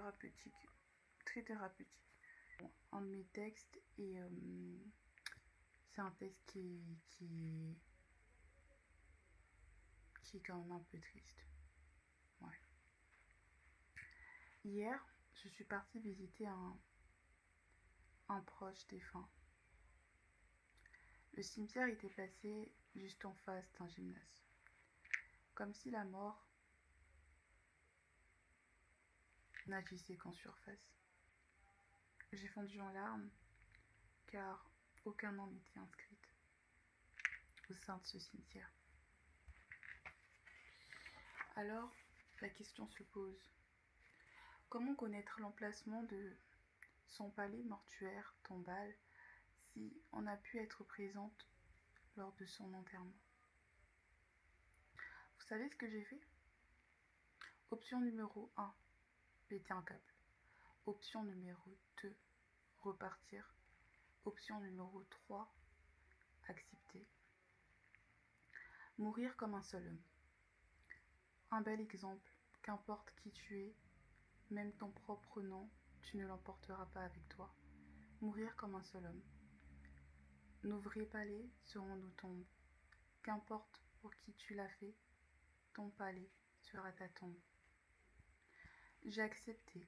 thérapeutique. Très thérapeutique. Un de mes textes et c'est un texte qui est quand même un peu triste. Ouais. Hier, je suis partie visiter un proche défunt. Le cimetière était placé juste en face d'un gymnase. Comme si la mort n'agissait qu'en surface. J'ai fondu en larmes car aucun nom n'était inscrit au sein de ce cimetière. Alors, la question se pose. Comment connaître l'emplacement de son palais mortuaire tombal si on a pu être présente lors de son enterrement? Vous savez ce que j'ai fait? Option numéro 1, péter un câble. Option numéro 2, repartir. Option numéro 3, accepter. Mourir comme un seul homme. Un bel exemple, qu'importe qui tu es, même ton propre nom, tu ne l'emporteras pas avec toi. Mourir comme un seul homme. Nos vrais palais seront nos tombes. Qu'importe pour qui tu l'as fait, ton palais sera ta tombe. J'ai accepté.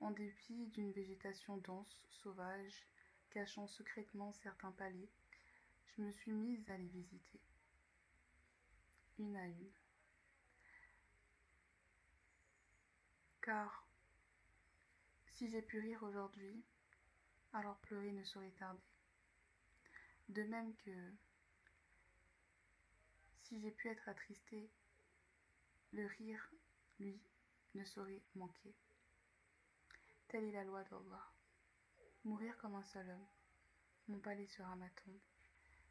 En dépit d'une végétation dense, sauvage, cachant secrètement certains palais, je me suis mise à les visiter, une à une. Car si j'ai pu rire aujourd'hui, alors pleurer ne saurait tarder. De même que si j'ai pu être attristée, le rire, lui, ne saurait manquer. Telle est la loi d'Allah. Mourir comme un seul homme. Mon palais sera ma tombe.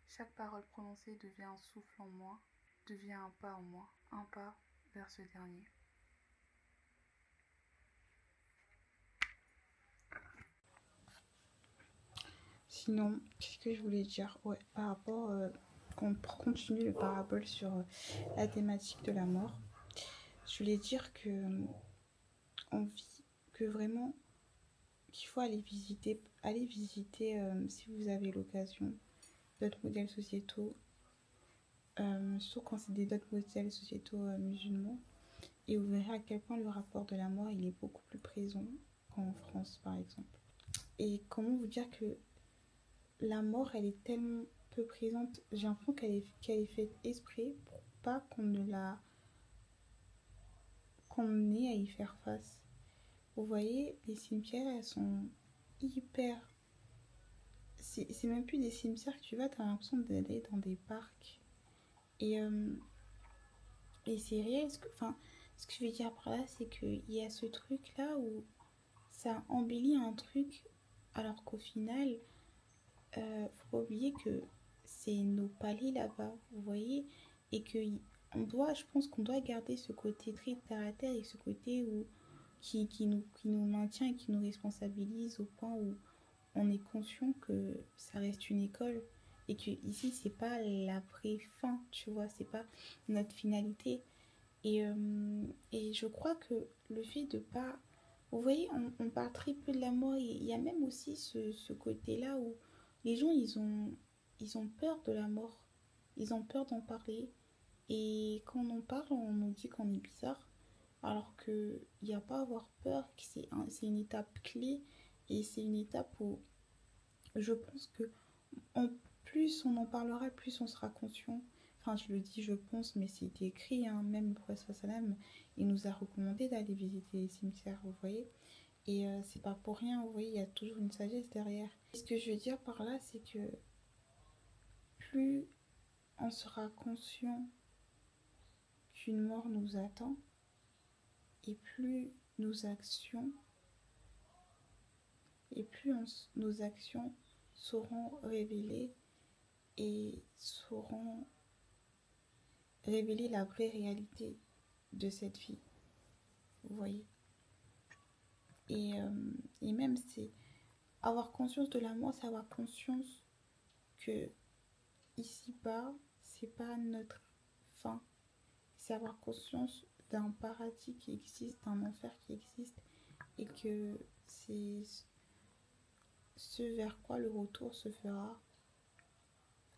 Chaque parole prononcée devient un souffle en moi, devient un pas en moi, un pas vers ce dernier. Sinon, qu'est-ce que je voulais dire? Ouais, par rapport, qu'on continue le parabole sur la thématique de la mort, je voulais dire que on vit, que vraiment, qu'il faut aller visiter si vous avez l'occasion, d'autres modèles sociétaux, surtout quand c'est d'autres modèles sociétaux musulmans, et vous verrez à quel point le rapport de la mort il est beaucoup plus présent qu'en France par exemple. Et comment vous dire que la mort elle est tellement peu présente, j'ai l'impression qu'elle est faite exprès pour pas qu'on ait à y faire face. Vous voyez, les cimetières elles sont hyper, c'est même plus des cimetières que tu vas, t'as l'impression d'aller dans des parcs. Et c'est réel, ce que je veux dire par là, c'est qu'il y a ce truc-là où ça embellit un truc, alors qu'au final, faut pas oublier que c'est nos palais là-bas, vous voyez, et que je pense qu'on doit garder ce côté très terre à terre et ce côté qui nous maintient et qui nous responsabilise au point où on est conscient que ça reste une école et que ici c'est pas la vraie fin, tu vois, c'est pas notre finalité. Et je crois que le fait de pas, vous voyez, on parle très peu de la mort, et il y a même aussi ce côté-là où les gens ils ont peur de la mort, ils ont peur d'en parler, et quand on en parle on nous dit qu'on est bizarre, alors que il n'y a pas à avoir peur, que c'est une étape clé, et c'est une étape où je pense que plus on en parlera, plus on sera conscient. Enfin, je le dis, je pense, mais c'est écrit, hein, même le prophète sallam, il nous a recommandé d'aller visiter les cimetières, vous voyez. Et c'est pas pour rien, vous voyez, il y a toujours une sagesse derrière. Et ce que je veux dire par là, c'est que plus on sera conscient qu'une mort nous attend, et plus nos actions, nos actions sauront révéler et sauront révéler la vraie réalité de cette vie, vous voyez. Et même c'est avoir conscience de la mort, c'est avoir conscience que ici-bas, c'est pas notre fin. C'est avoir conscience d'un paradis qui existe, d'un enfer qui existe, et que c'est ce vers quoi le retour se fera.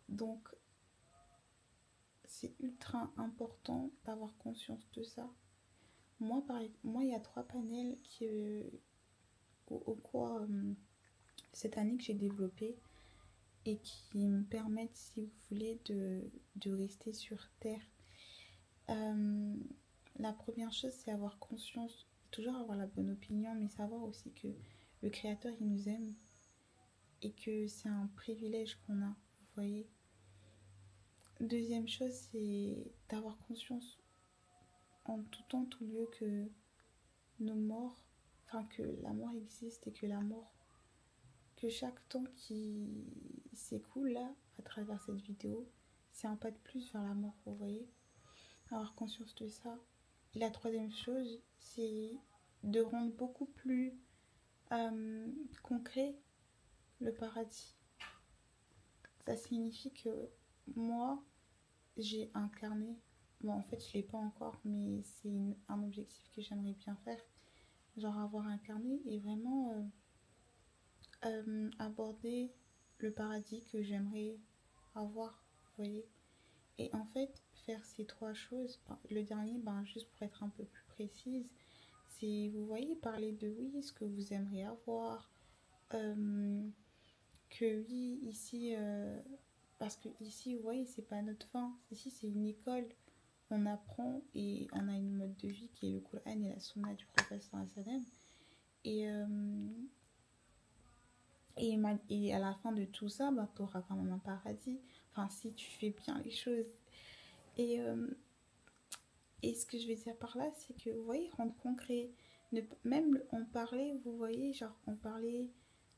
Donc, c'est ultra important d'avoir conscience de ça. Moi, il y a 3 panels au cours cette année que j'ai développé et qui me permettent, si vous voulez, de rester sur Terre. Euh, la première chose, c'est avoir conscience, toujours avoir la bonne opinion, mais savoir aussi que le Créateur, il nous aime et que c'est un privilège qu'on a, vous voyez. Deuxième chose, c'est d'avoir conscience en tout temps, tout lieu que nos morts, enfin que la mort existe et que la mort, que chaque temps qui s'écoule là, à travers cette vidéo, c'est un pas de plus vers la mort, vous voyez. Avoir conscience de ça. Et la troisième chose, c'est de rendre beaucoup plus concret le paradis. Ça signifie que moi, j'ai incarné, bon en fait je l'ai pas encore, mais c'est un objectif que j'aimerais bien faire, genre avoir incarné et vraiment aborder le paradis que j'aimerais avoir, vous voyez. Et en fait, faire ces 3 choses, le dernier, juste pour être un peu plus précise, c'est, vous voyez, parler de oui, ce que vous aimeriez avoir, que oui, ici, parce que ici, vous voyez, c'est pas notre fin, ici c'est une école, on apprend et on a une mode de vie qui est le Coran et la Sunna du prophète sallam. Et, et à la fin de tout ça, tu auras quand même un paradis, enfin si tu fais bien les choses. Et, et ce que je veux dire par là, c'est que, vous voyez, rendre concret, même en parler, vous voyez, genre en parler,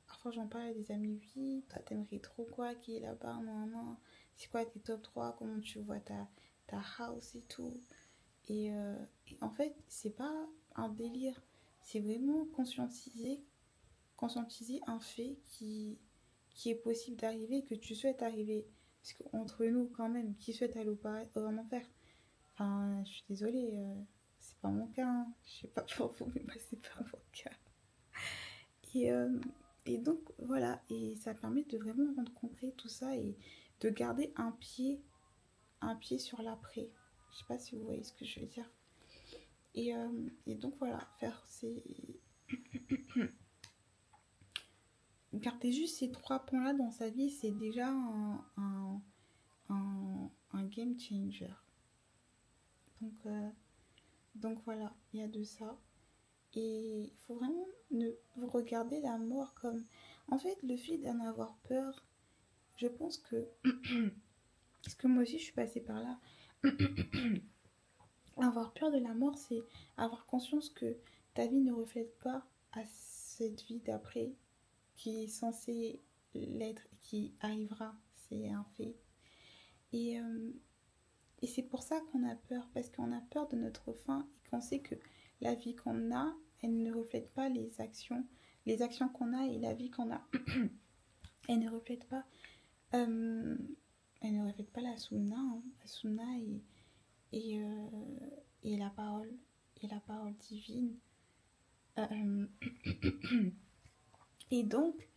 parfois j'en parle à des amis, oui, toi t'aimerais trop quoi, qui est là-bas, non, non, c'est quoi tes top 3, comment tu vois ta house et tout. Et en fait, c'est pas un délire, c'est vraiment conscientiser un fait qui est possible d'arriver, que tu souhaites arriver. Parce qu'entre nous, quand même, qui souhaite aller au enfer? Enfin, je suis désolée, c'est pas mon cas, hein. Je sais pas pour vous, mais moi, c'est pas mon cas. Et, euh, et donc, voilà, et ça permet de vraiment rendre concret tout ça et de garder un pied sur l'après. Je sais pas si vous voyez ce que je veux dire. Et donc, voilà, faire ces. Garder juste ces 3 points-là dans sa vie, c'est déjà un game changer. Donc, voilà, il y a de ça. Et il faut vraiment ne vous regarder la mort comme... En fait, le fait d'en avoir peur, je pense que... Parce que moi aussi, je suis passée par là. Avoir peur de la mort, c'est avoir conscience que ta vie ne reflète pas à cette vie d'après qui est censée l'être, qui arrivera. C'est un fait. Et, euh, et c'est pour ça qu'on a peur, parce qu'on a peur de notre fin et qu'on sait que la vie qu'on a, elle ne reflète pas les actions qu'on a et la vie qu'on a, elle ne reflète pas, euh, elle ne reflète pas la sunna, hein. La sunna et, euh, et la parole divine. Euh, et donc,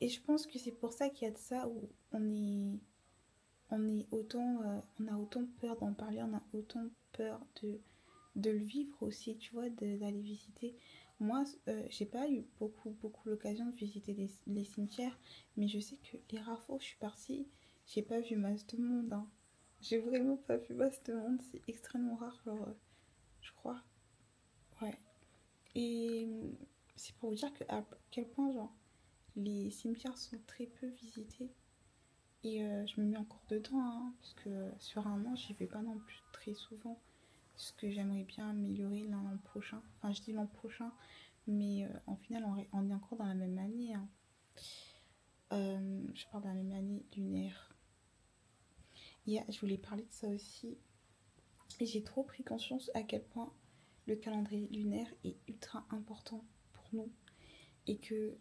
et je pense que c'est pour ça qu'il y a de ça où on a autant peur d'en parler, on a autant peur de le vivre aussi, tu vois, d'aller visiter. Moi, j'ai pas eu beaucoup l'occasion de visiter les cimetières, mais je sais que les rares fois où je suis partie, j'ai pas vu masse de monde, hein. J'ai vraiment pas vu masse de monde, c'est extrêmement rare, genre, je crois. Ouais. Et c'est pour vous dire à quel point, genre, les cimetières sont très peu visités. Et je me mets encore dedans, hein, parce que sur un an, j'y vais pas non plus très souvent. Ce que j'aimerais bien améliorer l'an prochain. Enfin, je dis l'an prochain, mais en final, on est encore dans la même année, hein. Je parle de la même année lunaire. Je voulais parler de ça aussi. Et j'ai trop pris conscience à quel point le calendrier lunaire est ultra important pour nous. Et que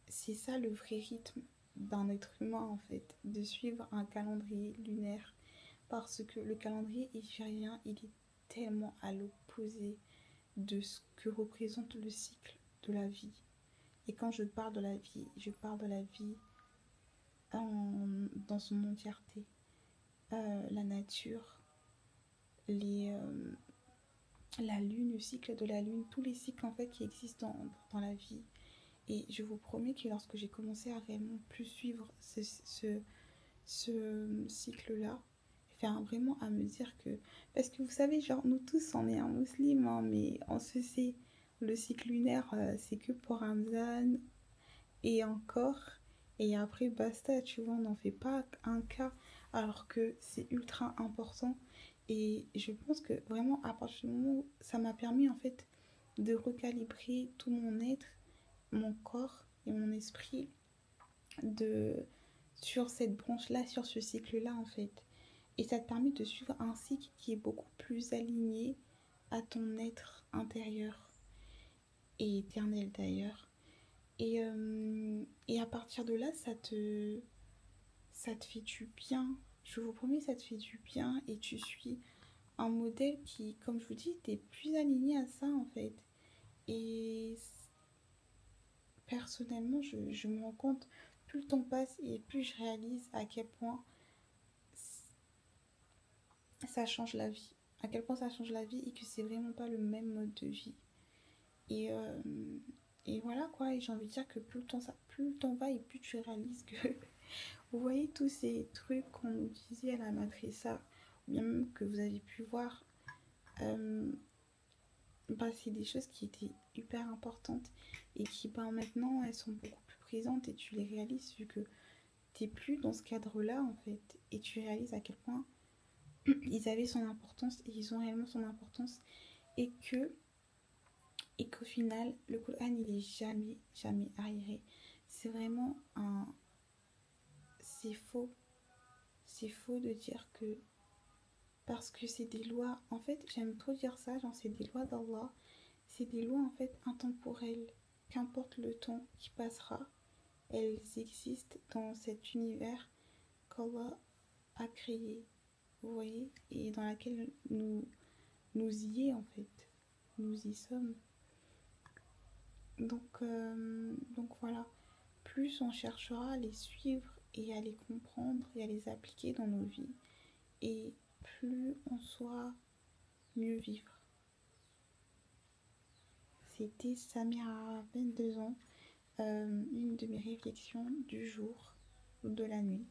c'est ça le vrai rythme d'un être humain, en fait. De suivre un calendrier lunaire. Parce que le calendrier hégirien, il est tellement à l'opposé de ce que représente le cycle de la vie. Et quand je parle de la vie, je parle de la vie dans son entièreté. La nature, la lune, le cycle de la lune, tous les cycles en fait qui existent dans la vie. Et je vous promets que lorsque j'ai commencé à réellement plus suivre ce cycle-là, enfin vraiment à me dire que... Parce que vous savez, genre nous tous on est un musulman, hein, mais on se sait, le cycle lunaire c'est que pour Ramzan et encore, et après basta, tu vois, on n'en fait pas un cas alors que c'est ultra important. Et je pense que vraiment à partir du moment où ça m'a permis en fait de recalibrer tout mon être, mon corps et mon esprit de sur cette branche-là, sur ce cycle-là en fait. Et ça te permet de suivre un cycle qui est beaucoup plus aligné à ton être intérieur et éternel d'ailleurs. Et à partir de là, ça te fait du bien. Je vous promets, ça te fait du bien et tu suis un modèle qui, comme je vous dis, t'es plus aligné à ça en fait. Et personnellement, je me rends compte, plus le temps passe et plus je réalise à quel point ça change la vie. À quel point ça change la vie et que c'est vraiment pas le même mode de vie. Et, euh, et voilà quoi, et j'ai envie de dire que plus le temps va et plus tu réalises que vous voyez tous ces trucs qu'on nous disait à la madrasa, ou bien même que vous avez pu voir, euh, bah, c'est des choses qui étaient hyper importantes et qui bah, maintenant elles sont beaucoup plus présentes et tu les réalises vu que t'es plus dans ce cadre-là en fait et tu réalises à quel point ils avaient son importance et ils ont réellement son importance et que et qu'au final le Coran il est jamais arriéré. C'est vraiment un c'est faux. C'est faux de dire que parce que c'est des lois, en fait, j'aime trop dire ça, genre c'est des lois d'Allah, c'est des lois en fait intemporelles. Qu'importe le temps qui passera, elles existent dans cet univers qu'Allah a créé, vous voyez, et dans laquelle nous y est en fait, nous y sommes. Donc voilà, plus on cherchera à les suivre et à les comprendre et à les appliquer dans nos vies, et plus on soit mieux vivre. C'était Samira, 22 ans, une de mes réflexions du jour ou de la nuit.